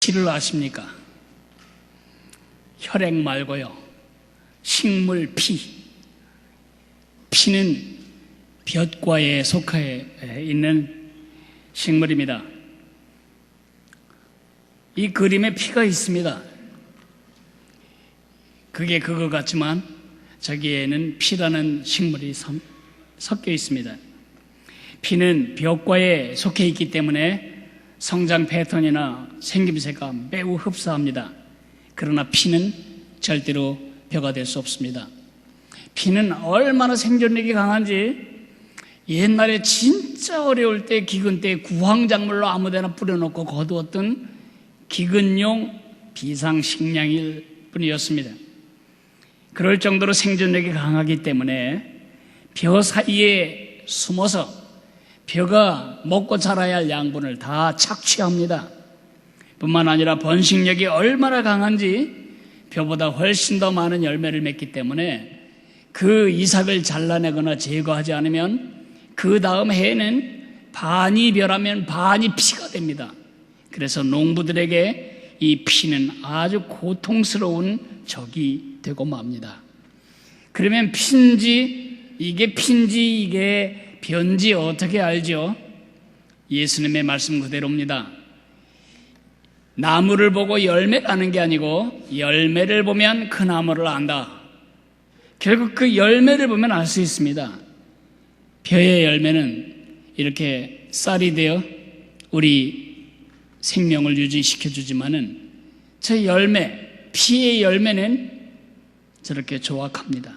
피를 아십니까? 혈액 말고요. 식물 피. 피는 볕과에 속해 있는 식물입니다. 이 그림에 피가 있습니다. 그게 그거 같지만 저기에는 피라는 식물이 섞여 있습니다. 피는 볕과에 속해 있기 때문에 성장 패턴이나 생김새가 매우 흡사합니다. 그러나 피는 절대로 벼가 될 수 없습니다. 피는 얼마나 생존력이 강한지 옛날에 진짜 어려울 때 기근 때 구황작물로 아무데나 뿌려놓고 거두었던 기근용 비상식량일 뿐이었습니다. 그럴 정도로 생존력이 강하기 때문에 벼 사이에 숨어서 벼가 먹고 자라야 할 양분을 다 착취합니다. 뿐만 아니라 번식력이 얼마나 강한지 벼보다 훨씬 더 많은 열매를 맺기 때문에 그 이삭을 잘라내거나 제거하지 않으면 그 다음 해에는 반이 벼라면 반이 피가 됩니다. 그래서 농부들에게 이 피는 아주 고통스러운 적이 되고 맙니다. 그러면 이게 핀지 이게 벼인지 어떻게 알죠? 예수님의 말씀 그대로입니다. 나무를 보고 열매를 아는 게 아니고 열매를 보면 그 나무를 안다. 결국 그 열매를 보면 알 수 있습니다. 벼의 열매는 이렇게 쌀이 되어 우리 생명을 유지시켜 주지만은 저 열매, 피의 열매는 저렇게 조악합니다.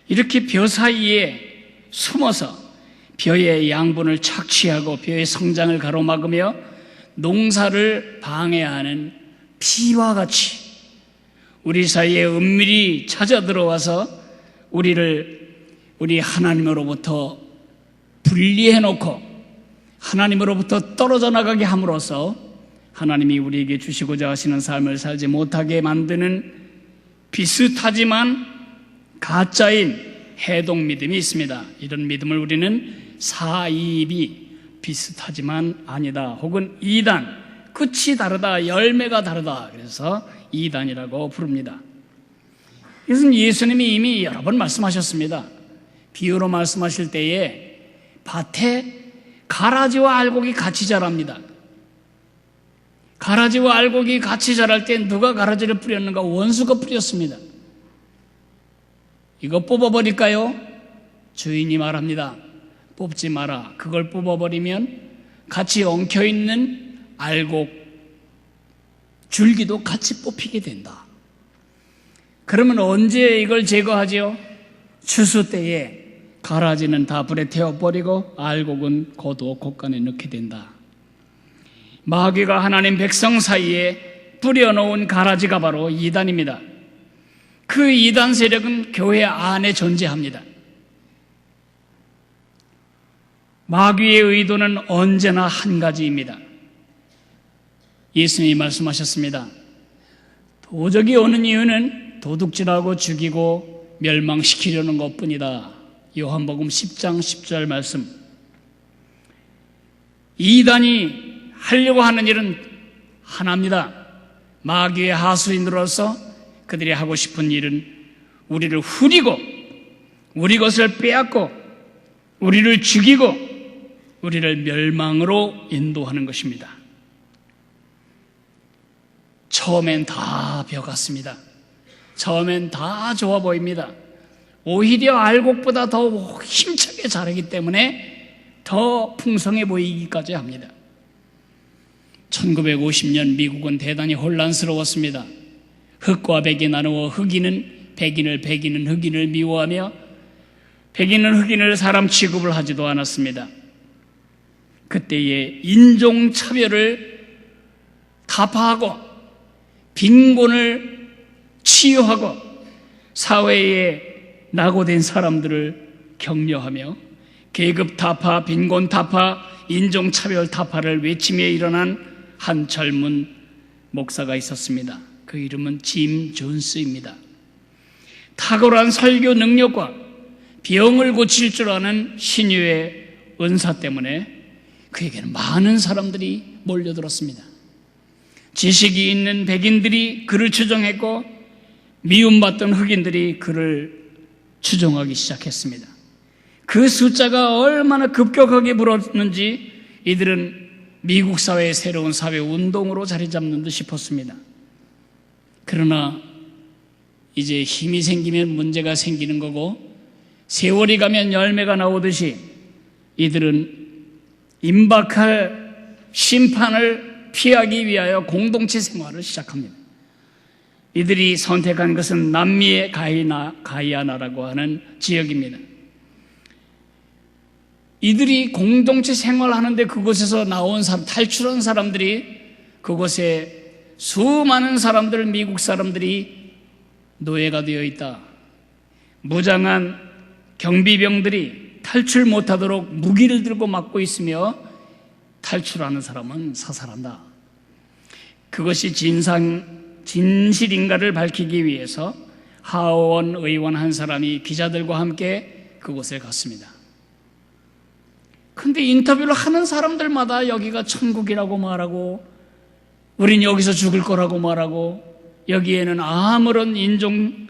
이렇게 벼 사이에 숨어서 벼의 양분을 착취하고 벼의 성장을 가로막으며 농사를 방해하는 피와 같이 우리 사이에 은밀히 찾아 들어와서 우리 하나님으로부터 분리해놓고 하나님으로부터 떨어져 나가게 함으로써 하나님이 우리에게 주시고자 하시는 삶을 살지 못하게 만드는 비슷하지만 가짜인 해동 믿음이 있습니다. 이런 믿음을 우리는 사이비, 비슷하지만 아니다, 혹은 이단, 끝이 다르다, 열매가 다르다, 그래서 이단이라고 부릅니다. 이것은 예수님이 이미 여러 번 말씀하셨습니다. 비유로 말씀하실 때에 밭에 가라지와 알곡이 같이 자랍니다. 가라지와 알곡이 같이 자랄 때 누가 가라지를 뿌렸는가? 원수가 뿌렸습니다. 이거 뽑아버릴까요? 주인이 말합니다. 뽑지 마라. 그걸 뽑아버리면 같이 엉켜있는 알곡, 줄기도 같이 뽑히게 된다. 그러면 언제 이걸 제거하지요? 추수 때에 가라지는 다 불에 태워버리고 알곡은 거두어 곳간에 넣게 된다. 마귀가 하나님 백성 사이에 뿌려놓은 가라지가 바로 이단입니다. 그 이단 세력은 교회 안에 존재합니다. 마귀의 의도는 언제나 한 가지입니다. 예수님이 말씀하셨습니다. 도적이 오는 이유는 도둑질하고 죽이고 멸망시키려는 것뿐이다. 요한복음 10장 10절 말씀. 이단이 하려고 하는 일은 하나입니다. 마귀의 하수인으로서 그들이 하고 싶은 일은 우리를 후리고 우리 것을 빼앗고 우리를 죽이고 우리를 멸망으로 인도하는 것입니다. 처음엔 다 벼 같습니다. 처음엔 다 좋아 보입니다. 오히려 알곡보다 더 힘차게 자라기 때문에 더 풍성해 보이기까지 합니다. 1950년 미국은 대단히 혼란스러웠습니다. 흑과 백이 나누어 흑인은 백인을, 백인은 흑인을 미워하며 백인은 흑인을 사람 취급을 하지도 않았습니다. 그때에 인종차별을 타파하고 빈곤을 치유하고 사회에 낙오된 사람들을 격려하며 계급 타파, 빈곤 타파, 인종차별 타파를 외치며 일어난 한 젊은 목사가 있었습니다. 그 이름은 짐 존스입니다. 탁월한 설교 능력과 병을 고칠 줄 아는 신유의 은사 때문에 그에게는 많은 사람들이 몰려들었습니다. 지식이 있는 백인들이 그를 추종했고 미움받던 흑인들이 그를 추종하기 시작했습니다. 그 숫자가 얼마나 급격하게 불었는지 이들은 미국 사회의 새로운 사회 운동으로 자리 잡는 듯 싶었습니다. 그러나 이제 힘이 생기면 문제가 생기는 거고 세월이 가면 열매가 나오듯이 이들은 임박할 심판을 피하기 위하여 공동체 생활을 시작합니다. 이들이 선택한 것은 남미의 가이아나라고 하는 지역입니다. 이들이 공동체 생활하는데 그곳에서 나온 사람, 탈출한 사람들이 그곳에 수많은 사람들, 미국 사람들이 노예가 되어 있다. 무장한 경비병들이 탈출 못하도록 무기를 들고 막고 있으며 탈출하는 사람은 사살한다. 그것이 진실인가를 밝히기 위해서 하원 의원 한 사람이 기자들과 함께 그곳에 갔습니다. 근데 인터뷰를 하는 사람들마다 여기가 천국이라고 말하고 우린 여기서 죽을 거라고 말하고 여기에는 아무런 인종,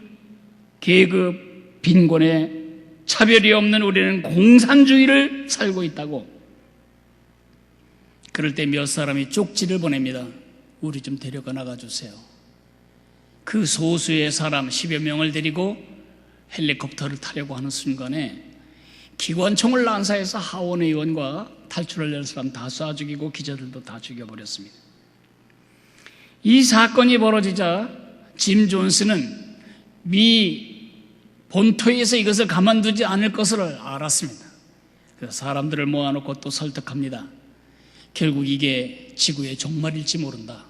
계급, 빈곤에 차별이 없는 우리는 공산주의를 살고 있다고. 그럴 때 몇 사람이 쪽지를 보냅니다. 우리 좀 데려가 나가주세요. 그 소수의 사람 10여 명을 데리고 헬리콥터를 타려고 하는 순간에 기관총을 난사해서 하원 의원과 탈출하려는 사람 다 쏴 죽이고 기자들도 다 죽여버렸습니다. 이 사건이 벌어지자 짐 존스는 미 본토에서 이것을 가만두지 않을 것을 알았습니다. 그래서 사람들을 모아놓고 또 설득합니다. 결국 이게 지구의 종말일지 모른다.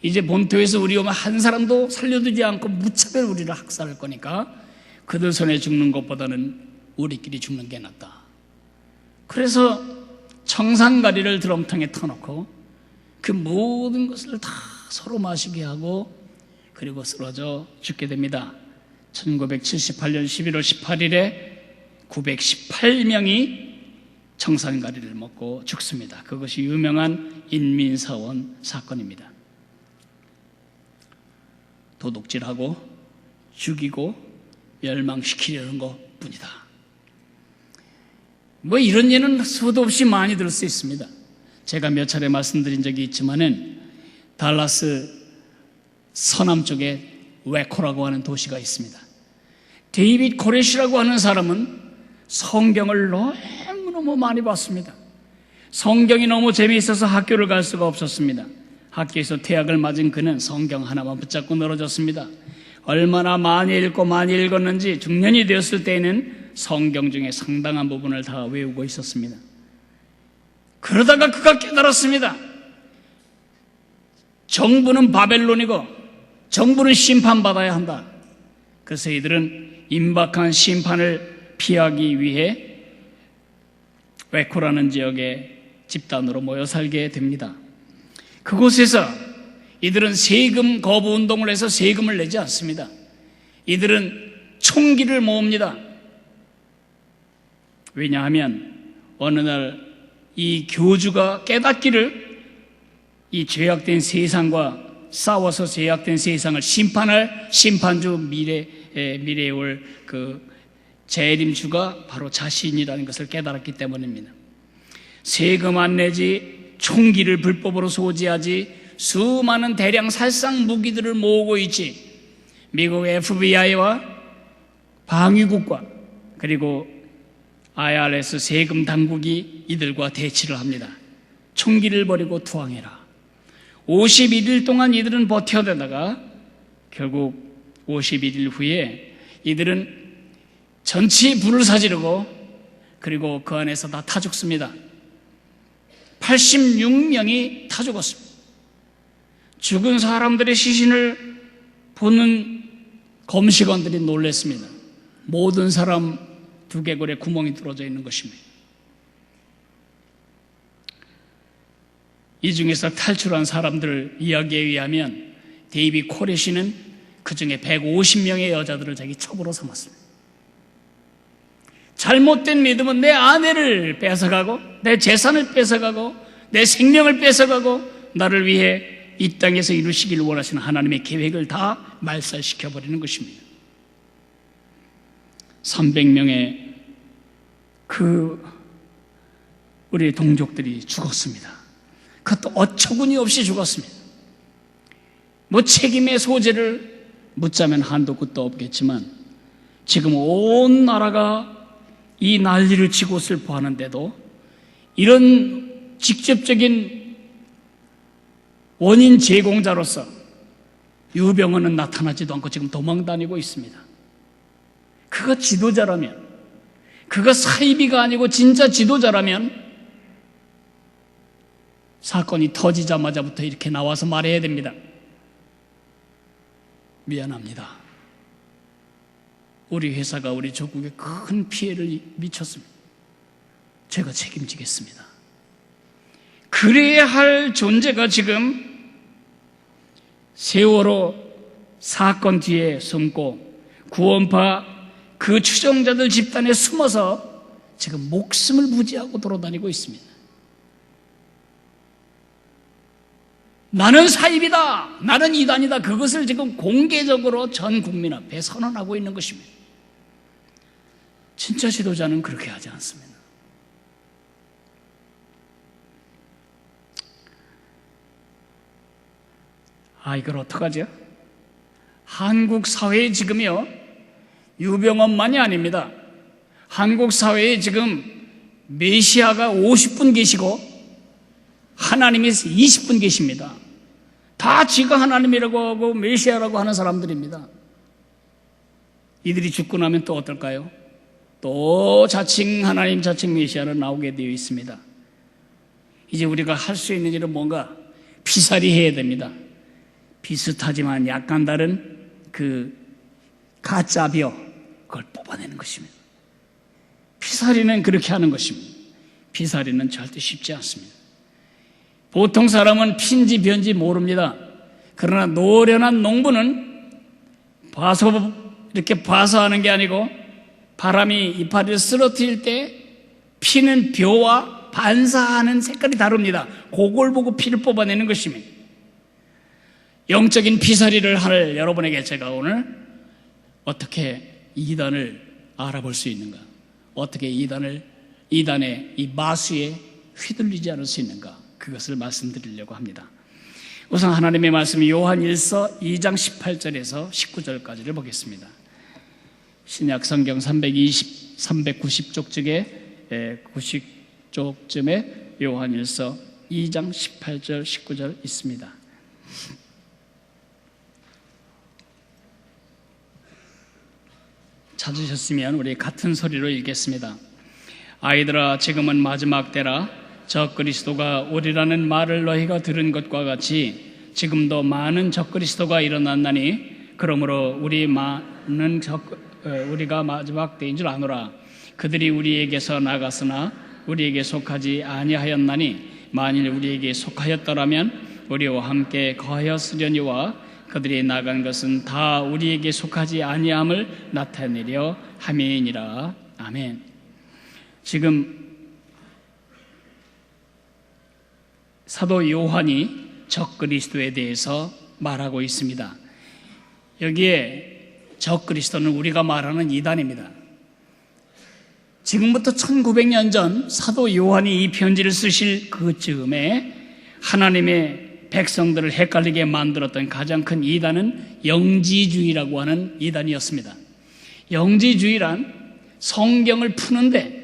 이제 본토에서 우리 오면 한 사람도 살려두지 않고 무차별 우리를 학살할 거니까 그들 손에 죽는 것보다는 우리끼리 죽는 게 낫다. 그래서 청산가리를 드럼통에 터놓고 그 모든 것을 다 서로 마시게 하고 그리고 쓰러져 죽게 됩니다. 1978년 11월 18일에 918명이 청산가리를 먹고 죽습니다. 그것이 유명한 인민사원 사건입니다. 도둑질하고 죽이고 멸망시키려는 것뿐이다. 뭐 이런 예는 수도 없이 많이 들을 수 있습니다. 제가 몇 차례 말씀드린 적이 있지만은 달라스 서남쪽에 웨코라고 하는 도시가 있습니다. 데이빗 코레시라고 하는 사람은 성경을 너무너무 많이 봤습니다. 성경이 너무 재미있어서 학교를 갈 수가 없었습니다. 학교에서 퇴학을 맞은 그는 성경 하나만 붙잡고 늘어졌습니다. 얼마나 많이 읽고 많이 읽었는지 중년이 되었을 때에는 성경 중에 상당한 부분을 다 외우고 있었습니다. 그러다가 그가 깨달았습니다. 정부는 바벨론이고 정부는 심판받아야 한다. 그래서 이들은 임박한 심판을 피하기 위해 웨코라는 지역에 집단으로 모여 살게 됩니다. 그곳에서 이들은 세금 거부 운동을 해서 세금을 내지 않습니다. 이들은 총기를 모읍니다. 왜냐하면 어느 날 이 교주가 깨닫기를 이 죄악된 세상과 싸워서 죄악된 세상을 심판할 심판주 미래에 올 그 재림주가 바로 자신이라는 것을 깨달았기 때문입니다. 세금 안 내지, 총기를 불법으로 소지하지, 수많은 대량 살상 무기들을 모으고 있지. 미국 FBI와 방위국과 그리고 IRS 세금 당국이 이들과 대치를 합니다. 총기를 버리고 투항해라. 51일 동안 이들은 버텨내다가 결국 51일 후에 이들은 전체에 불을 사지르고 그리고 그 안에서 다 타 죽습니다. 86명이 타 죽었습니다. 죽은 사람들의 시신을 보는 검시관들이 놀랐습니다. 모든 사람 두개골에 구멍이 뚫어져 있는 것입니다. 이 중에서 탈출한 사람들 이야기에 의하면 데이빗 코레시는 그 중에 150명의 여자들을 자기 첩으로 삼았습니다. 잘못된 믿음은 내 아내를 뺏어가고 내 재산을 뺏어가고 내 생명을 뺏어가고 나를 위해 이 땅에서 이루시길 원하시는 하나님의 계획을 다 말살시켜버리는 것입니다. 300명의 우리 동족들이 죽었습니다. 그것도 어처구니 없이 죽었습니다. 뭐 책임의 소재를 묻자면 한도 끝도 없겠지만 지금 온 나라가 이 난리를 치고 슬퍼하는데도 이런 직접적인 원인 제공자로서 유병헌은 나타나지도 않고 지금 도망다니고 있습니다. 그가 지도자라면, 그가 사이비가 아니고 진짜 지도자라면 사건이 터지자마자부터 이렇게 나와서 말해야 됩니다. 미안합니다. 우리 회사가 우리 조국에 큰 피해를 미쳤습니다. 제가 책임지겠습니다. 그래야 할 존재가 지금 세월호 사건 뒤에 숨고 구원파 그 추종자들 집단에 숨어서 지금 목숨을 부지하고 돌아다니고 있습니다. 나는 사입이다, 나는 이단이다, 그것을 지금 공개적으로 전 국민 앞에 선언하고 있는 것입니다. 진짜 지도자는 그렇게 하지 않습니다. 이걸 어떡하죠? 한국 사회에 지금요, 유병헌만이 아닙니다. 한국 사회에 지금 메시아가 50분 계시고 하나님이 20분 계십니다. 다 지가 하나님이라고 하고 메시아라고 하는 사람들입니다. 이들이 죽고 나면 또 어떨까요? 또 자칭 하나님, 자칭 메시아로 나오게 되어 있습니다. 이제 우리가 할 수 있는 일은 뭔가 피살이 해야 됩니다. 비슷하지만 약간 다른 그 가짜벼, 그걸 뽑아내는 것입니다. 피살이는 그렇게 하는 것입니다. 피살이는 절대 쉽지 않습니다. 보통 사람은 핀지 변지 모릅니다. 그러나 노련한 농부는 이렇게 봐서 하는 게 아니고 바람이 이파리를 쓰러뜨릴 때 피는 벼와 반사하는 색깔이 다릅니다. 그걸 보고 피를 뽑아내는 것입니다. 영적인 피살이를 할 여러분에게 제가 오늘 어떻게 이단을 알아볼 수 있는가, 어떻게 이단의 이 마수에 휘둘리지 않을 수 있는가, 그것을 말씀드리려고 합니다. 우선 하나님의 말씀 요한 1서 2장 18절에서 19절까지를 보겠습니다. 신약 성경 390쪽쯤에 90쪽쯤에 요한 1서 2장 18절 19절 있습니다. 찾으셨으면 우리 같은 소리로 읽겠습니다. 아이들아, 지금은 마지막 때라. 저 그리스도가 오리라는 말을 너희가 들은 것과 같이 지금도 많은 저 그리스도가 일어났나니 그러므로 우리가 마지막 때인 줄 아노라. 그들이 우리에게서 나갔으나 우리에게 속하지 아니하였나니 만일 우리에게 속하였더라면 우리와 함께 거하였으려니와 그들이 나간 것은 다 우리에게 속하지 아니함을 나타내려 함이니라. 아멘. 지금 사도 요한이 적그리스도에 대해서 말하고 있습니다. 여기에 적그리스도는 우리가 말하는 이단입니다. 지금부터 1900년 전 사도 요한이 이 편지를 쓰실 그 즈음에 하나님의 백성들을 헷갈리게 만들었던 가장 큰 이단은 영지주의라고 하는 이단이었습니다. 영지주의란 성경을 푸는데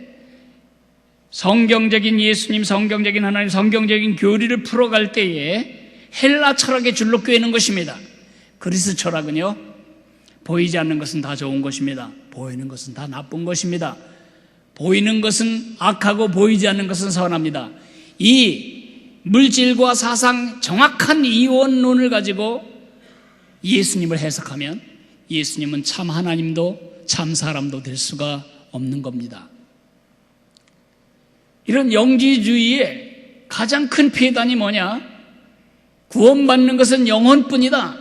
성경적인 예수님, 성경적인 하나님, 성경적인 교리를 풀어갈 때에 헬라 철학의 줄로 꿰는 것입니다. 그리스 철학은요, 보이지 않는 것은 다 좋은 것입니다. 보이는 것은 다 나쁜 것입니다. 보이는 것은 악하고 보이지 않는 것은 선합니다. 이 물질과 사상 정확한 이원론을 가지고 예수님을 해석하면 예수님은 참 하나님도 참 사람도 될 수가 없는 겁니다. 이런 영지주의의 가장 큰 폐단이 뭐냐? 구원받는 것은 영혼뿐이다.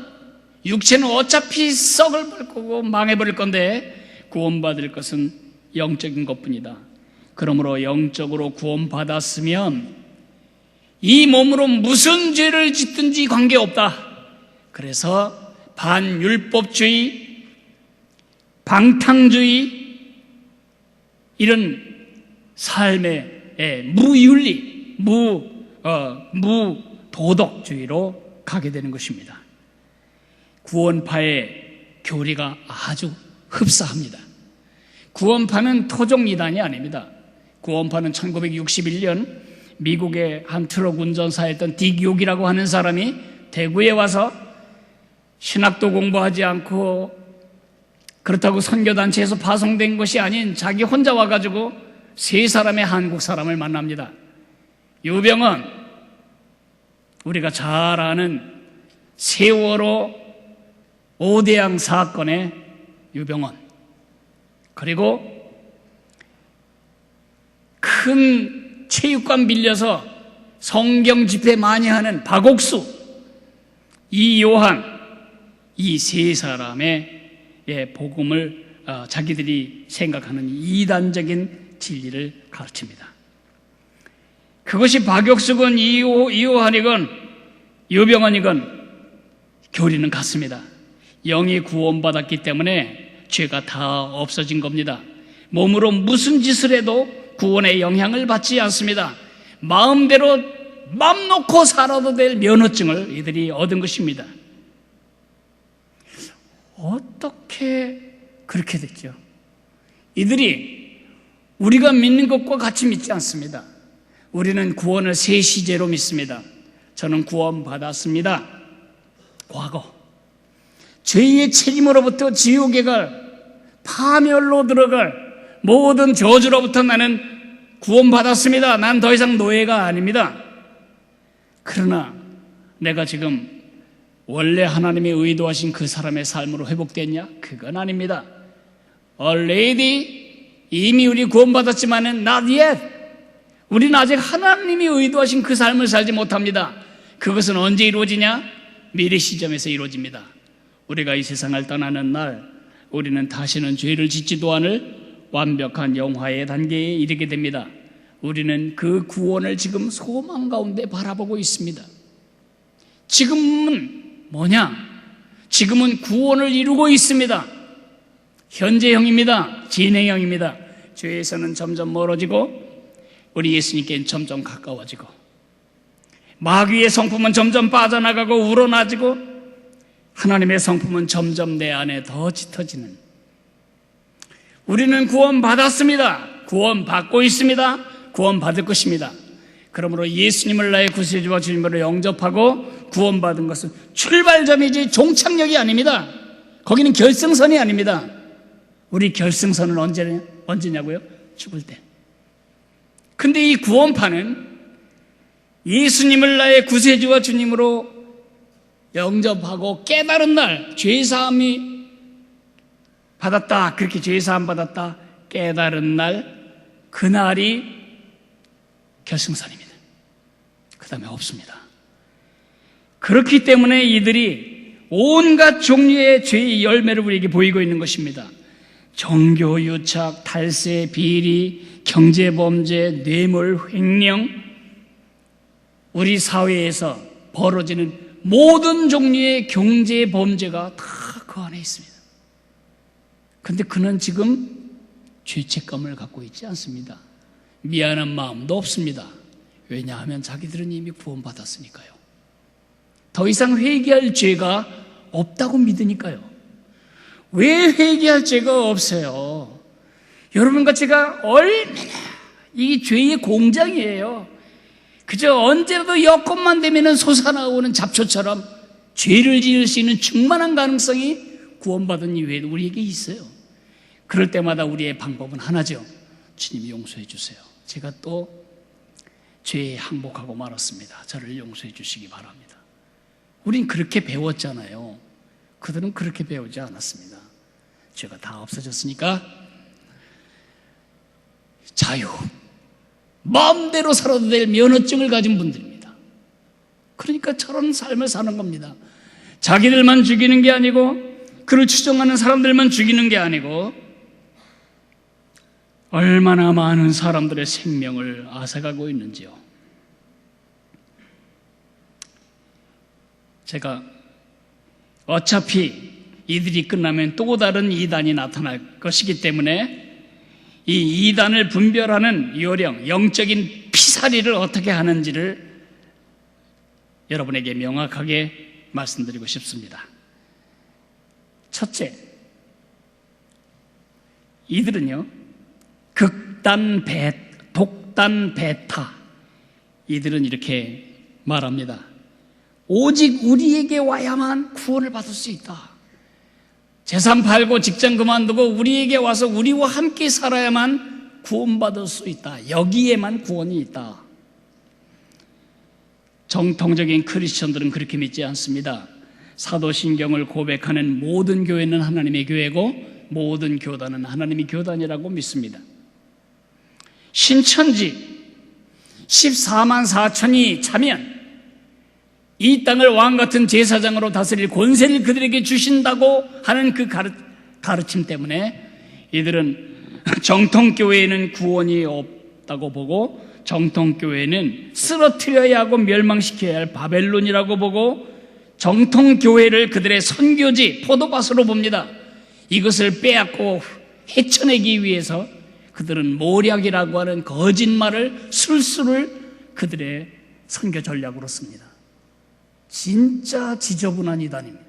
육체는 어차피 썩을 볼 거고 망해버릴 건데 구원받을 것은 영적인 것뿐이다. 그러므로 영적으로 구원받았으면 이 몸으로 무슨 죄를 짓든지 관계없다. 그래서 반율법주의, 방탕주의, 이런 삶의 무윤리, 무도덕주의로 가게 되는 것입니다. 구원파의 교리가 아주 흡사합니다. 구원파는 토종이단이 아닙니다. 구원파는 1961년 미국의 한 트럭 운전사였던 딕 욕이라고 하는 사람이 대구에 와서 신학도 공부하지 않고 그렇다고 선교단체에서 파송된 것이 아닌 자기 혼자 와가지고 세 사람의 한국 사람을 만납니다. 유병헌, 우리가 잘 아는 세월호 오대양 사건의 유병헌, 그리고 큰 체육관 빌려서 성경 집회 많이 하는 박옥수, 이요한, 이 세 사람의 복음을 자기들이 생각하는 이단적인 진리를 가르칩니다. 그것이 박옥수건 이요한이건 유병헌이건 교리는 같습니다. 영이 구원받았기 때문에 죄가 다 없어진 겁니다. 몸으로 무슨 짓을 해도 구원의 영향을 받지 않습니다. 마음대로 맘 놓고 살아도 될 면허증을 이들이 얻은 것입니다. 어떻게 그렇게 됐죠? 이들이 우리가 믿는 것과 같이 믿지 않습니다. 우리는 구원을 세 시제로 믿습니다. 저는 구원 받았습니다. 과거, 죄의 책임으로부터 지옥에 갈, 파멸로 들어갈 모든 저주로부터 나는 구원받았습니다. 난 더 이상 노예가 아닙니다. 그러나 내가 지금 원래 하나님이 의도하신 그 사람의 삶으로 회복됐냐? 그건 아닙니다. already, 이미 우리 구원받았지만은 not yet. 우리는 아직 하나님이 의도하신 그 삶을 살지 못합니다. 그것은 언제 이루어지냐? 미래 시점에서 이루어집니다. 우리가 이 세상을 떠나는 날, 우리는 다시는 죄를 짓지도 않을 완벽한 영화의 단계에 이르게 됩니다. 우리는 그 구원을 지금 소망 가운데 바라보고 있습니다. 지금은 뭐냐? 지금은 구원을 이루고 있습니다. 현재형입니다. 진행형입니다. 죄에서는 점점 멀어지고 우리 예수님께는 점점 가까워지고 마귀의 성품은 점점 빠져나가고 우러나지고 하나님의 성품은 점점 내 안에 더 짙어지는, 우리는 구원받았습니다. 구원받고 있습니다. 구원받을 것입니다. 그러므로 예수님을 나의 구세주와 주님으로 영접하고 구원받은 것은 출발점이지 종착역이 아닙니다. 거기는 결승선이 아닙니다. 우리 결승선은 언제냐고요? 죽을 때. 근데 이 구원파는 예수님을 나의 구세주와 주님으로 영접하고 깨달은 날, 죄사함이 받았다, 그렇게 죄사함 받았다 깨달은 날, 그날이 결승선입니다. 그 다음에 없습니다. 그렇기 때문에 이들이 온갖 종류의 죄의 열매를 우리에게 보이고 있는 것입니다. 종교 유착, 탈세, 비리, 경제범죄, 뇌물, 횡령, 우리 사회에서 벌어지는 모든 종류의 경제범죄가 다 그 안에 있습니다. 그런데 그는 지금 죄책감을 갖고 있지 않습니다. 미안한 마음도 없습니다. 왜냐하면 자기들은 이미 구원받았으니까요. 더 이상 회개할 죄가 없다고 믿으니까요. 왜 회개할 죄가 없어요? 여러분과 제가 얼마나 이 죄의 공장이에요. 그저 언제라도 여건만 되면 솟아나오는 잡초처럼 죄를 지을 수 있는 충만한 가능성이 구원받은 이후에 우리에게 있어요. 그럴 때마다 우리의 방법은 하나죠. 주님이 용서해 주세요. 제가 또 죄에 항복하고 말았습니다. 저를 용서해 주시기 바랍니다. 우린 그렇게 배웠잖아요. 그들은 그렇게 배우지 않았습니다. 죄가 다 없어졌으니까 자유, 마음대로 살아도 될 면허증을 가진 분들입니다. 그러니까 저런 삶을 사는 겁니다. 자기들만 죽이는 게 아니고, 그를 추종하는 사람들만 죽이는 게 아니고, 얼마나 많은 사람들의 생명을 앗아가고 있는지요. 제가 어차피 이들이 끝나면 또 다른 이단이 나타날 것이기 때문에 이 이단을 분별하는 요령, 영적인 피사리를 어떻게 하는지를 여러분에게 명확하게 말씀드리고 싶습니다. 첫째, 이들은요, 독단 배타. 이들은 이렇게 말합니다. 오직 우리에게 와야만 구원을 받을 수 있다. 재산 팔고 직장 그만두고 우리에게 와서 우리와 함께 살아야만 구원받을 수 있다. 여기에만 구원이 있다. 정통적인 크리스천들은 그렇게 믿지 않습니다. 사도신경을 고백하는 모든 교회는 하나님의 교회고 모든 교단은 하나님의 교단이라고 믿습니다. 신천지 14만 4천이 차면 이 땅을 왕같은 제사장으로 다스릴 권세를 그들에게 주신다고 하는 그 가르침 때문에 이들은 정통교회에는 구원이 없다고 보고 정통교회는 쓰러뜨려야 하고 멸망시켜야 할 바벨론이라고 보고 정통교회를 그들의 선교지, 포도밭으로 봅니다. 이것을 빼앗고 헤쳐내기 위해서 그들은 모략이라고 하는 거짓말을, 술수를 그들의 선교 전략으로 씁니다. 진짜 지저분한 이단입니다.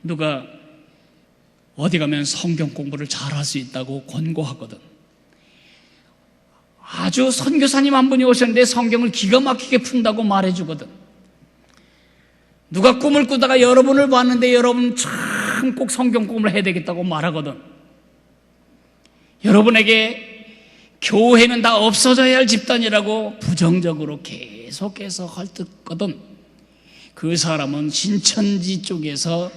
누가 어디 가면 성경 공부를 잘할 수 있다고 권고하거든. 아주 선교사님 한 분이 오셨는데 성경을 기가 막히게 푼다고 말해주거든. 누가 꿈을 꾸다가 여러분을 봤는데 여러분 참 꼭 성경 공부를 해야 되겠다고 말하거든. 여러분에게 교회는 다 없어져야 할 집단이라고 부정적으로 계속해서 헐뜯거든. 그 사람은 신천지 쪽에서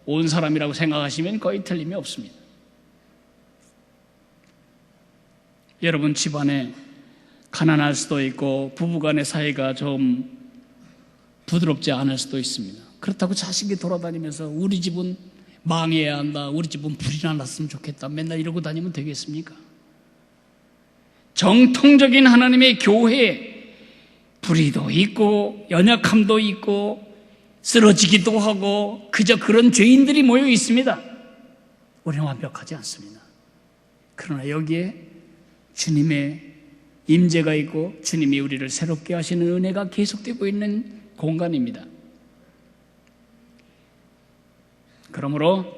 온 사람이라고 생각하시면 거의 틀림이 없습니다. 여러분 집안에 가난할 수도 있고 부부간의 사이가 좀 부드럽지 않을 수도 있습니다. 그렇다고 자식이 돌아다니면서 우리 집은 망해야 한다, 우리 집은 불이나 났으면 좋겠다, 맨날 이러고 다니면 되겠습니까? 정통적인 하나님의 교회에 불의도 있고 연약함도 있고 쓰러지기도 하고 그저 그런 죄인들이 모여 있습니다. 우리는 완벽하지 않습니다. 그러나 여기에 주님의 임재가 있고 주님이 우리를 새롭게 하시는 은혜가 계속되고 있는 공간입니다. 그러므로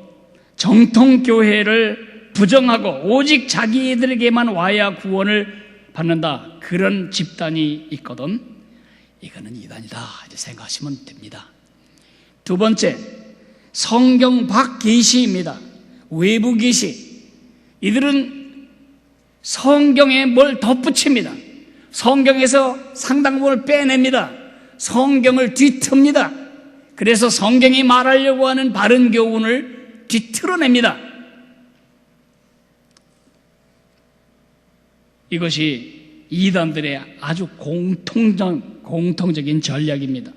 정통교회를 부정하고 오직 자기들에게만 와야 구원을 받는다, 그런 집단이 있거든. 이거는 이단이다 이렇게 생각하시면 됩니다. 두 번째, 성경 밖 계시입니다. 외부 계시. 이들은 성경에 뭘 덧붙입니다. 성경에서 상당 부분을 빼냅니다. 성경을 뒤틉니다. 그래서 성경이 말하려고 하는 바른 교훈을 뒤틀어냅니다. 이것이 이단들의 아주 공통적인 전략입니다.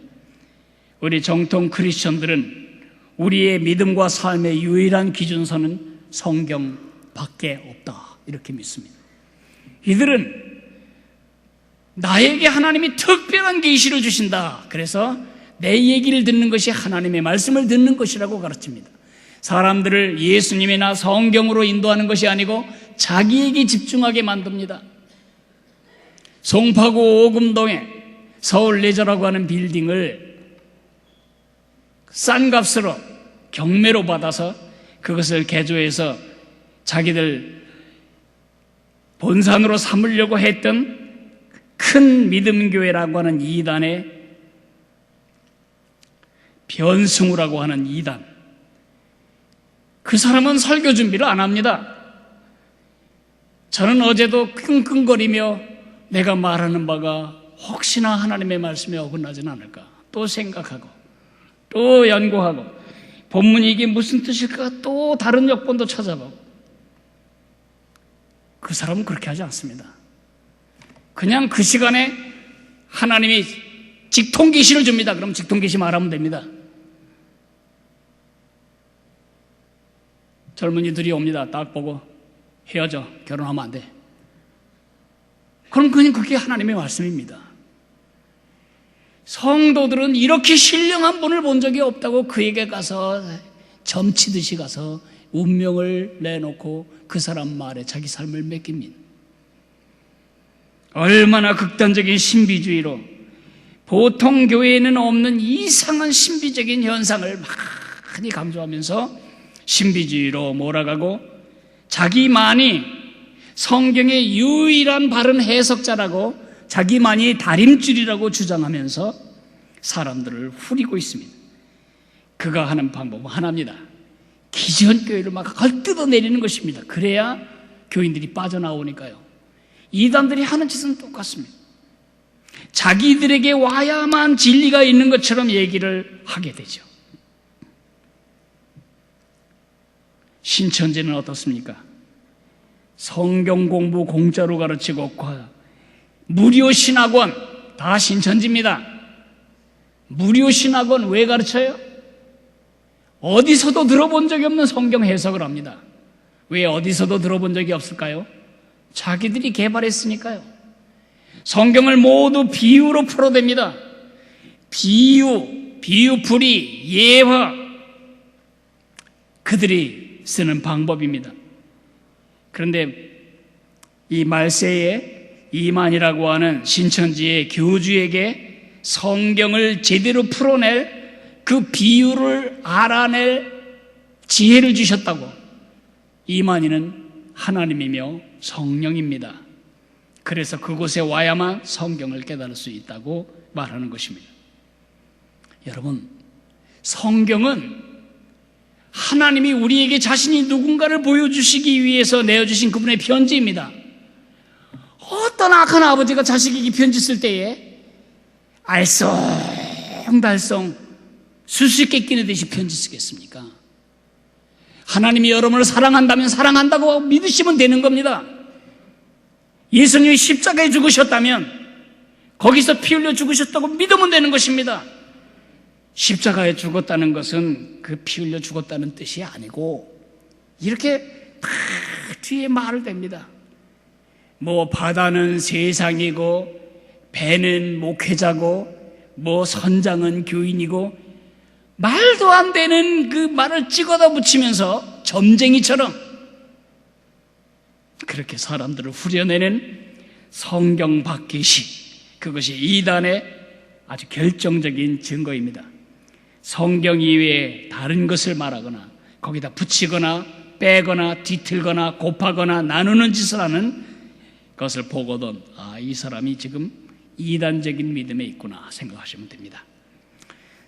우리 정통 크리스천들은 우리의 믿음과 삶의 유일한 기준선은 성경밖에 없다 이렇게 믿습니다. 이들은 나에게 하나님이 특별한 계시를 주신다, 그래서 내 얘기를 듣는 것이 하나님의 말씀을 듣는 것이라고 가르칩니다. 사람들을 예수님이나 성경으로 인도하는 것이 아니고 자기에게 집중하게 만듭니다. 송파구 오금동에 서울레저라고 하는 빌딩을 싼 값으로 경매로 받아서 그것을 개조해서 자기들 본산으로 삼으려고 했던 큰 믿음교회라고 하는 이단의 변승우라고 하는 이단, 그 사람은 설교 준비를 안 합니다. 저는 어제도 끙끙거리며 내가 말하는 바가 혹시나 하나님의 말씀에 어긋나지는 않을까 또 생각하고 또 연구하고 본문이 이게 무슨 뜻일까 또 다른 역본도 찾아보고. 그 사람은 그렇게 하지 않습니다. 그냥 그 시간에 하나님이 직통계시를 줍니다. 그럼 직통계시 말하면 됩니다. 젊은이들이 옵니다. 딱 보고 헤어져, 결혼하면 안 돼. 그럼 그냥 그게 하나님의 말씀입니다. 성도들은 이렇게 신령한 분을 본 적이 없다고 그에게 가서 점치듯이 가서 운명을 내놓고 그 사람 말에 자기 삶을 맡깁니다. 얼마나 극단적인 신비주의로 보통 교회에는 없는 이상한 신비적인 현상을 많이 강조하면서 신비주의로 몰아가고 자기만이 성경의 유일한 바른 해석자라고 자기만이 다림줄이라고 주장하면서 사람들을 후리고 있습니다. 그가 하는 방법은 하나입니다. 기존교회를 막 헐뜯어내리는 것입니다. 그래야 교인들이 빠져나오니까요. 이단들이 하는 짓은 똑같습니다. 자기들에게 와야만 진리가 있는 것처럼 얘기를 하게 되죠. 신천지는 어떻습니까? 성경 공부 공짜로 가르치고 무료 신학원, 다 신천지입니다. 무료 신학원 왜 가르쳐요? 어디서도 들어본 적이 없는 성경 해석을 합니다. 왜 어디서도 들어본 적이 없을까요? 자기들이 개발했으니까요. 성경을 모두 비유로 풀어댑니다. 비유풀이, 예화, 그들이 쓰는 방법입니다. 그런데 이 말세에 이만이라고 하는 신천지의 교주에게 성경을 제대로 풀어낼 그 비유를 알아낼 지혜를 주셨다고. 이만희는 하나님이며 성령입니다. 그래서 그곳에 와야만 성경을 깨달을 수 있다고 말하는 것입니다. 여러분, 성경은 하나님이 우리에게 자신이 누군가를 보여주시기 위해서 내어주신 그분의 편지입니다. 어떤 악한 아버지가 자식에게 편지 쓸 때에 알쏭달쏭 수수께끼 끼는 듯이 편지 쓰겠습니까? 하나님이 여러분을 사랑한다면 사랑한다고 믿으시면 되는 겁니다. 예수님이 십자가에 죽으셨다면 거기서 피 흘려 죽으셨다고 믿으면 되는 것입니다. 십자가에 죽었다는 것은 그 피 흘려 죽었다는 뜻이 아니고 이렇게 다 뒤에 말을 댑니다. 뭐 바다는 세상이고 배는 목회자고 뭐 선장은 교인이고 말도 안 되는 그 말을 찍어다 붙이면서 점쟁이처럼 그렇게 사람들을 후려내는 성경 박해식, 그것이 이단의 아주 결정적인 증거입니다. 성경 이외에 다른 것을 말하거나 거기다 붙이거나 빼거나 뒤틀거나 곱하거나 나누는 짓을 하는 것을 보거든 이 사람이 지금 이단적인 믿음에 있구나 생각하시면 됩니다.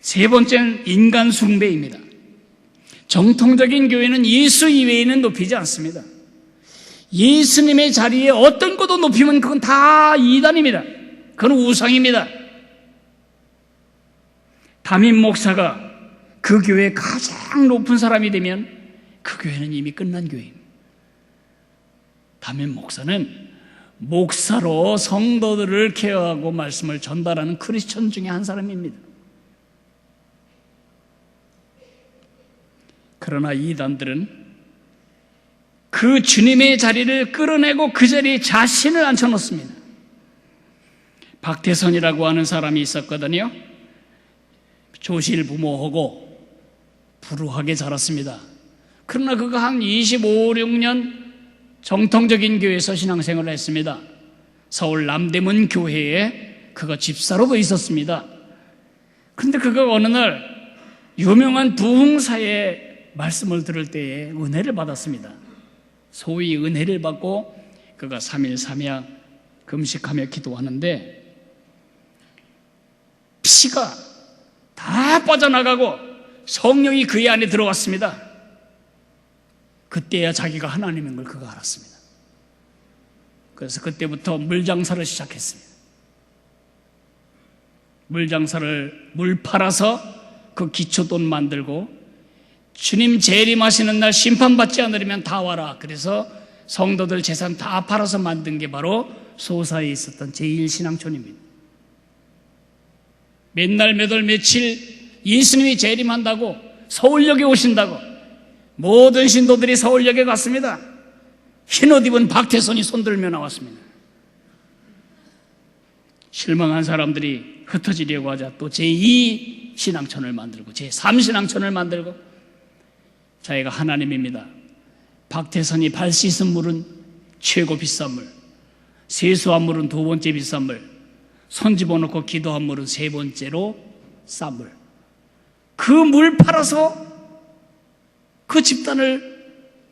세 번째는 인간 숭배입니다. 정통적인 교회는 예수 이외에는 높이지 않습니다. 예수님의 자리에 어떤 것도 높이면 그건 다 이단입니다. 그건 우상입니다. 담임 목사가 그 교회의 가장 높은 사람이 되면 그 교회는 이미 끝난 교회입니다. 담임 목사는 목사로 성도들을 케어하고 말씀을 전달하는 크리스천 중에 한 사람입니다. 그러나 이단들은 그 주님의 자리를 끌어내고 그 자리에 자신을 앉혀놓습니다. 박태선이라고 하는 사람이 있었거든요. 조실 부모하고 불우하게 자랐습니다. 그러나 그가 한 25, 6년 정통적인 교회에서 신앙생활을 했습니다. 서울 남대문 교회에 그가 집사로도 있었습니다. 그런데 그가 어느 날 유명한 부흥사의 말씀을 들을 때에 은혜를 받았습니다. 소위 은혜를 받고 그가 3일 3야 금식하며 기도하는데 피가 다 빠져나가고 성령이 그의 안에 들어왔습니다. 그때야 자기가 하나님인 걸 그가 알았습니다. 그래서 그때부터 물장사를 시작했습니다. 물장사를 물 팔아서 그 기초돈 만들고 주님 재림하시는 날 심판받지 않으려면 다 와라. 그래서 성도들 재산 다 팔아서 만든 게 바로 소사에 있었던 제1신앙촌입니다. 맨날 몇 월 며칠 예수님이 재림한다고 서울역에 오신다고 모든 신도들이 서울역에 갔습니다. 흰옷 입은 박태선이 손들며 나왔습니다. 실망한 사람들이 흩어지려고 하자 또 제2 신앙촌을 만들고 제3 신앙촌을 만들고 자기가 하나님입니다. 박태선이 발 씻은 물은 최고 비싼 물, 세수한 물은 두 번째 비싼 물, 손 집어넣고 기도한 물은 세 번째로 싼 물. 그 물 팔아서 그 집단을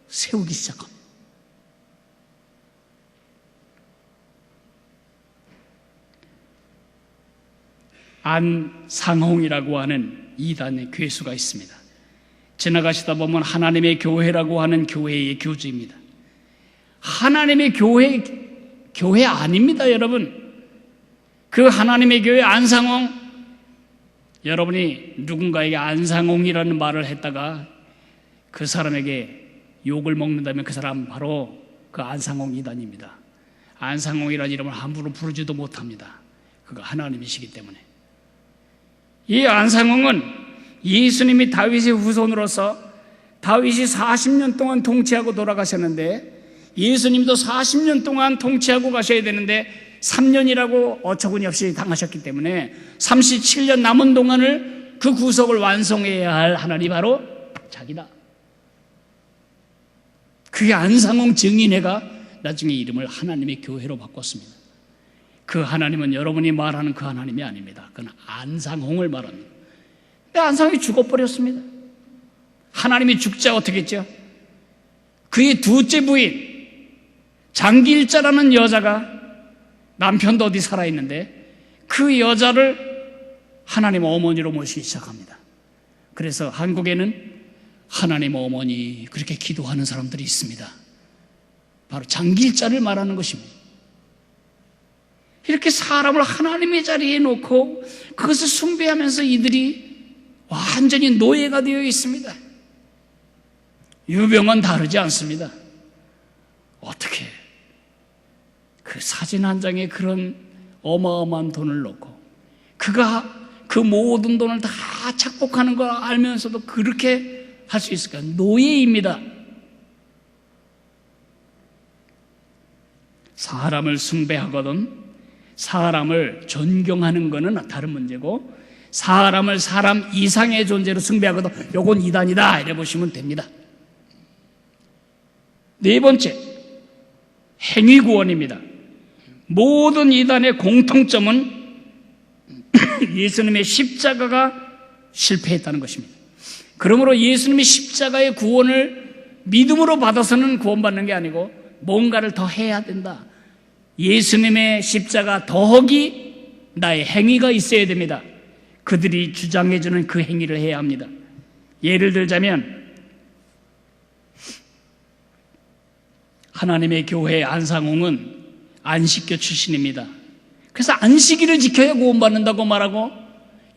세우기 시작합니다. 안상홍이라고 하는 이단의 괴수가 있습니다. 지나가시다 보면 하나님의 교회라고 하는 교회의 교주입니다. 하나님의 교회 아닙니다, 여러분. 그 하나님의 교회 안상홍, 여러분이 누군가에게 안상홍이라는 말을 했다가 그 사람에게 욕을 먹는다면 그 사람 바로 그 안상홍 이단입니다. 안상홍이라는 이름을 함부로 부르지도 못합니다. 그가 하나님이시기 때문에. 이 안상홍은 예수님이 다윗의 후손으로서 다윗이 40년 동안 통치하고 돌아가셨는데 예수님도 40년 동안 통치하고 가셔야 되는데 3년이라고 어처구니없이 당하셨기 때문에 37년 남은 동안을 그 구속을 완성해야 할 하나님 바로 자기다. 그게 안상홍 증인회가 나중에 이름을 하나님의 교회로 바꿨습니다. 그 하나님은 여러분이 말하는 그 하나님이 아닙니다. 그건 안상홍을 말합니다. 근데 안상홍이 죽어버렸습니다. 하나님이 죽자 어떻게 했죠? 그의 둘째 부인 장기일자라는 여자가 남편도 어디 살아있는데 그 여자를 하나님 어머니로 모시기 시작합니다. 그래서 한국에는 하나님 어머니 그렇게 기도하는 사람들이 있습니다. 바로 장기일자를 말하는 것입니다. 이렇게 사람을 하나님의 자리에 놓고 그것을 숭배하면서 이들이 완전히 노예가 되어 있습니다. 유병은 다르지 않습니다. 어떻게 그 사진 한 장에 그런 어마어마한 돈을 넣고 그가 그 모든 돈을 다 착복하는 걸 알면서도 그렇게 할 수 있을까? 노예입니다. 사람을 숭배하거든 사람을 존경하는 것은 다른 문제고 사람을 사람 이상의 존재로 숭배하거든 요건 이단이다 이래 보시면 됩니다. 네 번째, 행위구원입니다. 모든 이단의 공통점은 예수님의 십자가가 실패했다는 것입니다. 그러므로 예수님의 십자가의 구원을 믿음으로 받아서는 구원받는 게 아니고 뭔가를 더 해야 된다. 예수님의 십자가 더하기 나의 행위가 있어야 됩니다. 그들이 주장해주는 그 행위를 해야 합니다. 예를 들자면 하나님의 교회 안상홍은 안식교 출신입니다. 그래서 안식일을 지켜야 구원받는다고 말하고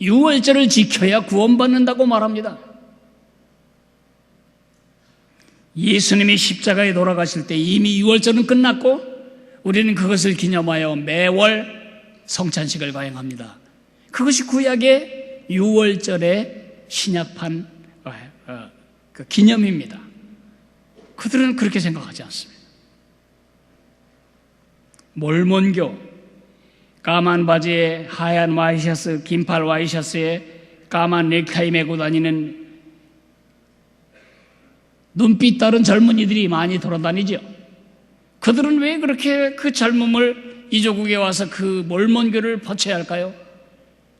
유월절을 지켜야 구원받는다고 말합니다. 예수님이 십자가에 돌아가실 때 이미 유월절은 끝났고 우리는 그것을 기념하여 매월 성찬식을 거행합니다. 그것이 구약의 유월절의 신약판 그 기념입니다. 그들은 그렇게 생각하지 않습니다. 몰몬교, 까만 바지에 하얀 와이셔츠, 긴팔 와이셔츠에 까만 넥타이 메고 다니는 눈빛 다른 젊은이들이 많이 돌아다니죠. 그들은 왜 그렇게 그 젊음을 이조국에 와서 그 몰몬교를 버텨야 할까요?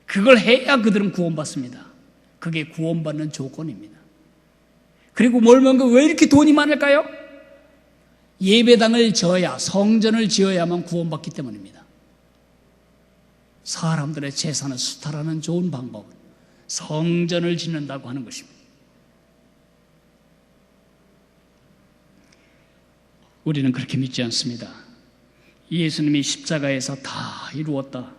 그걸 해야 그들은 구원받습니다. 그게 구원받는 조건입니다. 그리고 몰몬교 왜 이렇게 돈이 많을까요? 예배당을 지어야, 성전을 지어야만 구원받기 때문입니다. 사람들의 재산을 수탈하는 좋은 방법은 성전을 짓는다고 하는 것입니다. 우리는 그렇게 믿지 않습니다. 예수님이 십자가에서 다 이루었다.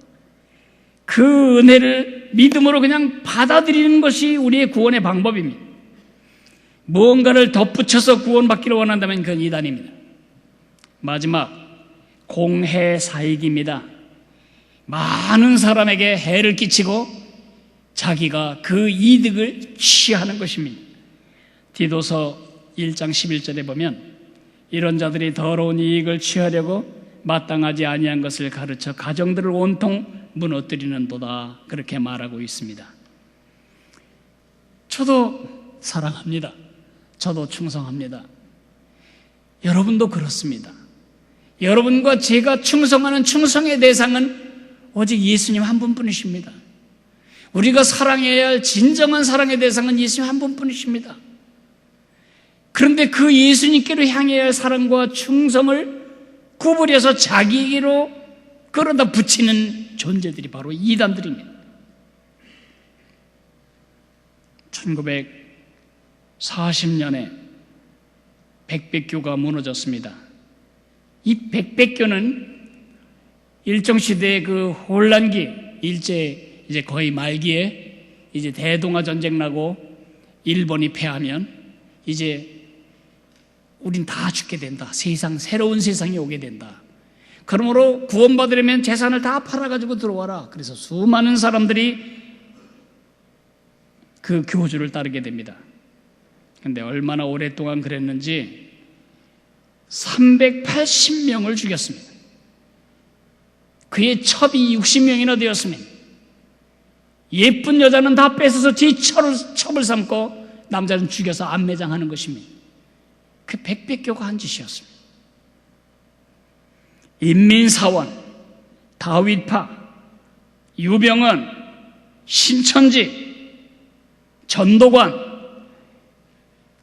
그 은혜를 믿음으로 그냥 받아들이는 것이 우리의 구원의 방법입니다. 무언가를 덧붙여서 구원받기를 원한다면 그건 이단입니다. 마지막, 공해사익입니다. 많은 사람에게 해를 끼치고 자기가 그 이득을 취하는 것입니다. 디도서 1장 11절에 보면 이런 자들이 더러운 이익을 취하려고 마땅하지 아니한 것을 가르쳐 가정들을 온통 무너뜨리는도다, 그렇게 말하고 있습니다. 저도 사랑합니다. 저도 충성합니다. 여러분도 그렇습니다. 여러분과 제가 충성하는 충성의 대상은 오직 예수님 한 분뿐이십니다. 우리가 사랑해야 할 진정한 사랑의 대상은 예수님 한 분뿐이십니다. 그런데 그 예수님께로 향해야 할 사랑과 충성을 구부려서 자기에게로 끌어다 붙이는 존재들이 바로 이단들입니다. 1940년에 백백교가 무너졌습니다. 이 백백교는 일정시대의 그 혼란기, 일제 이제 거의 말기에 이제 대동아 전쟁 나고 일본이 패하면 이제 우린 다 죽게 된다. 새로운 세상이 오게 된다. 그러므로 구원받으려면 재산을 다 팔아가지고 들어와라. 그래서 수많은 사람들이 그 교주를 따르게 됩니다. 그런데 얼마나 오랫동안 그랬는지 380명을 죽였습니다. 그의 첩이 60명이나 되었습니다. 예쁜 여자는 다 뺏어서 지 첩을 삼고 남자는 죽여서 안매장하는 것입니다. 그 백백교가 한 짓이었습니다. 인민사원, 다윗파, 유병언, 신천지, 전도관,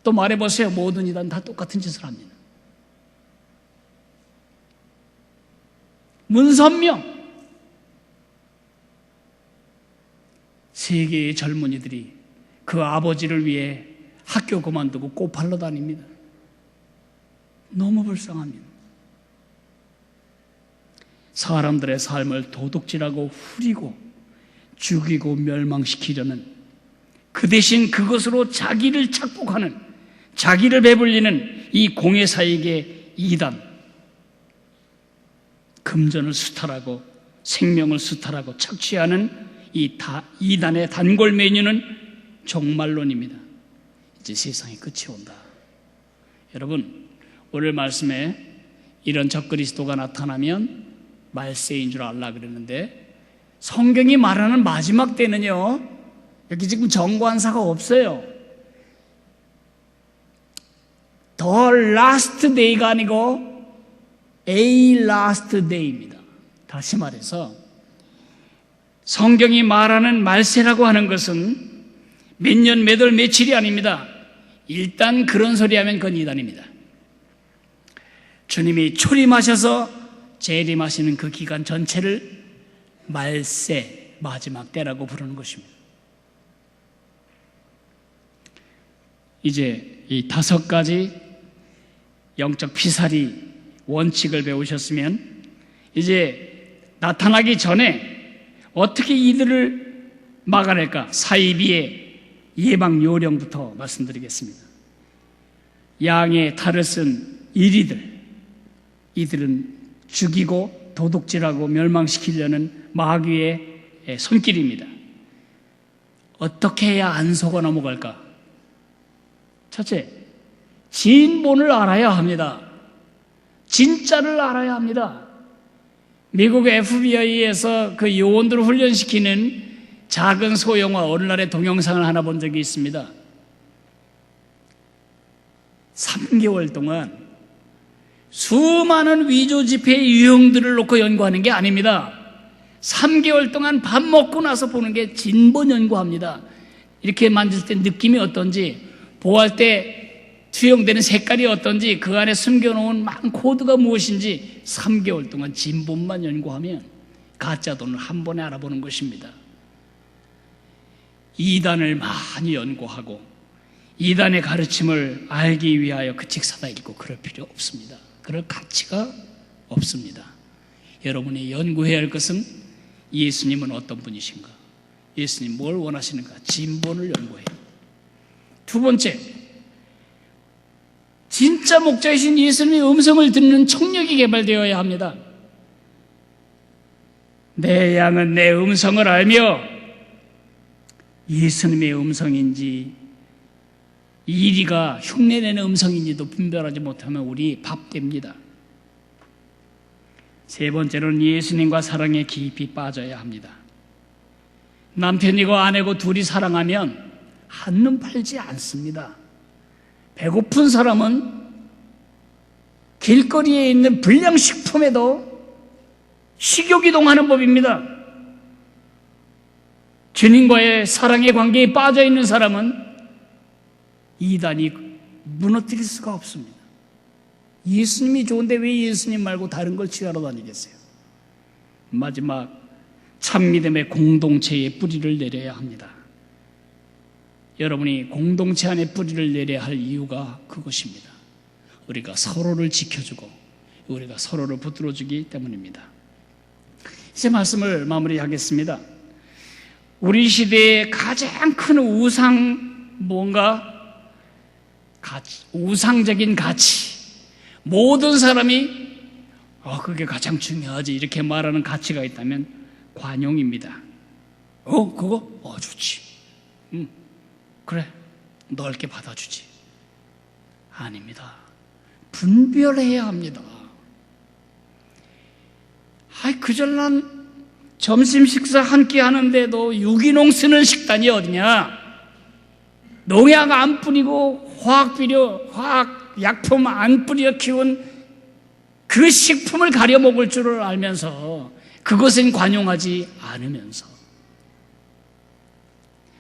또 말해보세요. 모든 이단 다 똑같은 짓을 합니다. 문선명, 세계의 젊은이들이 그 아버지를 위해 학교 그만두고 꼬팔러 다닙니다. 너무 불쌍합니다. 사람들의 삶을 도둑질하고 후리고 죽이고 멸망시키려는, 그 대신 그것으로 자기를 착복하는, 자기를 배불리는 이 공회사에게 이단, 금전을 수탈하고 생명을 수탈하고 착취하는 이 이단의 단골 메뉴는 종말론입니다. 이제 세상의 끝이 온다. 여러분, 오늘 말씀에 이런 적그리스도가 나타나면 말세인 줄 알라 그랬는데, 성경이 말하는 마지막 때는요, 여기 지금 정관사가 없어요. The last day가 아니고 A last day입니다. 다시 말해서 성경이 말하는 말세라고 하는 것은 몇 년, 몇 월, 며칠이 아닙니다. 일단 그런 소리 하면 그건 이단입니다. 주님이 초림하셔서 재림하시는 그 기간 전체를 말세, 마지막 때라고 부르는 것입니다. 이제 이 5가지 영적 피살이 원칙을 배우셨으면 이제 나타나기 전에 어떻게 이들을 막아낼까? 사이비의 예방 요령부터 말씀드리겠습니다. 양의 탈을 쓴 이리들, 이들은 죽이고 도둑질하고 멸망시키려는 마귀의 손길입니다. 어떻게 해야 안 속아 넘어갈까? 첫째, 진본을 알아야 합니다. 진짜를 알아야 합니다. 미국 FBI에서 그 요원들을 훈련시키는 작은 소영화, 오늘날의 동영상을 하나 본 적이 있습니다. 3개월 동안 수많은 위조 지폐의 유형들을 놓고 연구하는 게 아닙니다. 3개월 동안 밥 먹고 나서 보는 게 진본 연구합니다. 이렇게 만질 때 느낌이 어떤지, 보호할 때 투영되는 색깔이 어떤지, 그 안에 숨겨놓은 많은 코드가 무엇인지 3개월 동안 진본만 연구하면 가짜 돈을 한 번에 알아보는 것입니다. 이단을 많이 연구하고 이단의 가르침을 알기 위하여 그 책사다 읽고 그럴 필요 없습니다. 그럴 가치가 없습니다. 여러분이 연구해야 할 것은 예수님은 어떤 분이신가? 예수님 뭘 원하시는가? 진본을 연구해요. 두 번째, 진짜 목자이신 예수님의 음성을 듣는 청력이 개발되어야 합니다. 내 양은 내 음성을 알며 예수님의 음성인지 이리가 흉내내는 음성인지도 분별하지 못하면 우리 밥 됩니다. 세 번째로는 예수님과 사랑에 깊이 빠져야 합니다. 남편이고 아내고 둘이 사랑하면 한눈 팔지 않습니다. 배고픈 사람은 길거리에 있는 불량식품에도 식욕이동하는 법입니다. 주님과의 사랑의 관계에 빠져 있는 사람은 이단이 무너뜨릴 수가 없습니다. 예수님이 좋은데 왜 예수님 말고 다른 걸 취하러 다니겠어요? 마지막 참믿음의 공동체에 뿌리를 내려야 합니다. 여러분이 공동체 안에 뿌리를 내려야 할 이유가 그것입니다. 우리가 서로를 지켜주고 우리가 서로를 붙들어주기 때문입니다. 이제 말씀을 마무리하겠습니다. 우리 시대의 가장 큰 우상적인 가치, 모든 사람이 그게 가장 중요하지 이렇게 말하는 가치가 있다면 관용입니다. 그거? 좋지. 그래, 넓게 받아주지. 아닙니다. 분별해야 합니다. 그전 난 점심 식사 한 끼 하는데도 유기농 쓰는 식단이 어디냐? 농약 안 뿌리고 화학 약품 안 뿌려 키운 그 식품을 가려 먹을 줄을 알면서 그것은 관용하지 않으면서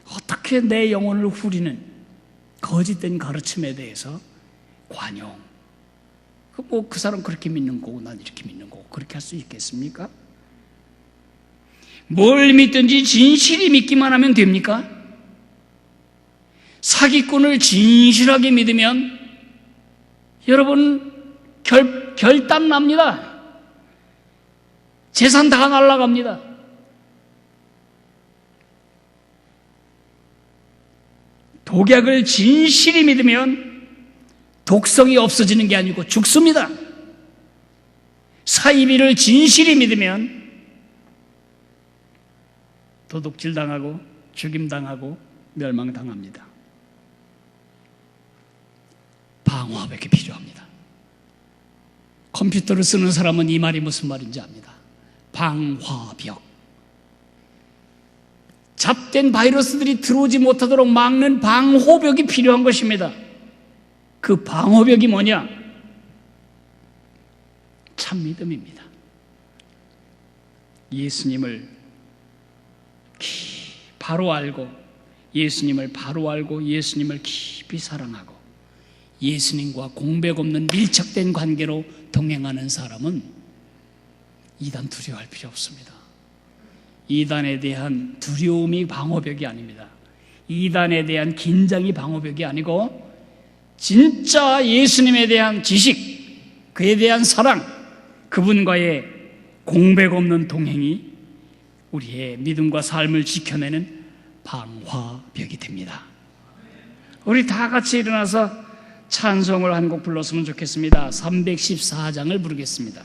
어떻게 내 영혼을 후리는 거짓된 가르침에 대해서 관용. 그 사람 그렇게 믿는 거고 난 이렇게 믿는 거고 그렇게 할 수 있겠습니까? 뭘 믿든지 진실히 믿기만 하면 됩니까? 사기꾼을 진실하게 믿으면 여러분 결단 납니다. 재산 다 날아갑니다. 독약을 진실히 믿으면 독성이 없어지는 게 아니고 죽습니다. 사이비를 진실히 믿으면 도둑질 당하고 죽임 당하고 멸망당합니다. 방화벽이 필요합니다. 컴퓨터를 쓰는 사람은 이 말이 무슨 말인지 압니다. 방화벽. 잡된 바이러스들이 들어오지 못하도록 막는 방호벽이 필요한 것입니다. 그 방호벽이 뭐냐? 참 믿음입니다. 예수님을 바로 알고 예수님을 깊이 사랑하고 예수님과 공백 없는 밀착된 관계로 동행하는 사람은 이단 두려워할 필요 없습니다. 이단에 대한 두려움이 방어벽이 아닙니다. 이단에 대한 긴장이 방어벽이 아니고 진짜 예수님에 대한 지식, 그에 대한 사랑, 그분과의 공백 없는 동행이 우리의 믿음과 삶을 지켜내는 방화벽이 됩니다. 우리 다 같이 일어나서 찬송을 한 곡 불렀으면 좋겠습니다. 314장을 부르겠습니다.